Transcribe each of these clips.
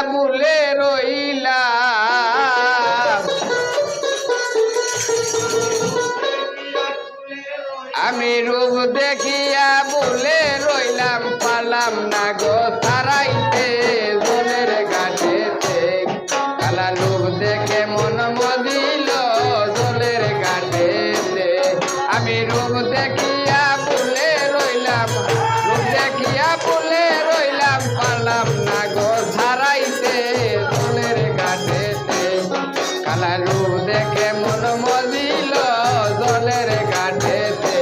ভুলে রইলাম আমি রূপ দেখিয়া ভুলে রইলাম পারলাম না গো সারাইতে জলের ঘাটেতে কালা রূপ দেখে মন মদিল জলের ঘাটেতে আমি রূপ দেখিয়া ভুলে রইলাম রূপ দেখিয়া ভুলে রইলাম পারলাম না গো সারাইতে জলের ঘাটেতে কালা রূপ দেখে মন মদিল জলের ঘাটেতে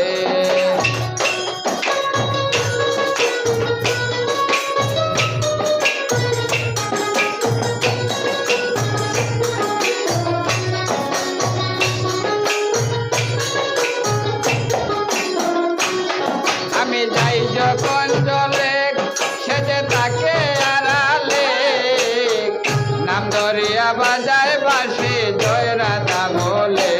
আমি যাই যখন জলে সেজে তাকে আড়ালে নাম ধরিয়া বাজায় বাসি জয় রাধা বলে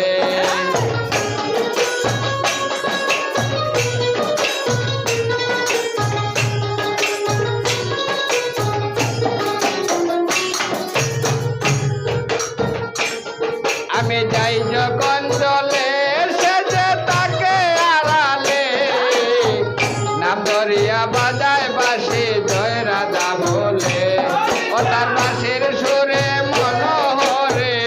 আমি যাই যখন জলে সেজে তাকে আড়ালে নাম ধরিয়া বাজায় বাসি জয় রাধা বলে ও তার বাসির সুরে মনোহরে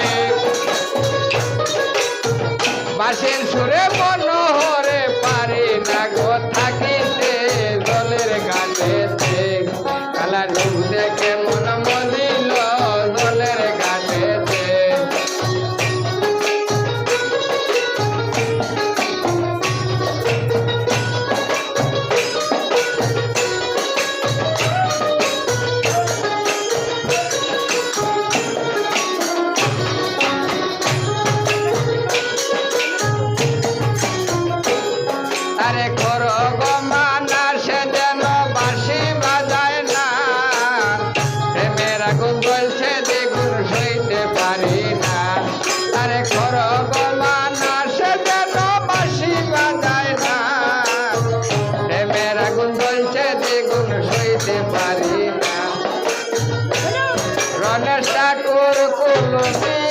বাসির সুরে মনোহরে পারি না গো থাকিতে জলের ঘাটেতে কালা রূপ দেখে মন মদিল জলের ঘাটেতে আরে করো গো মানা সে যেন বাঁশি বাজায় না প্রেমের আগুন জ্বলছে দ্বিগুণ সইতে পারি না আরে করো গো মানা সে যেন বাঁশি বাজায় না প্রেমের আগুন জ্বলছে দ্বিগুণ সইতে পারি না রণেশ ঠাকুর কুলুতি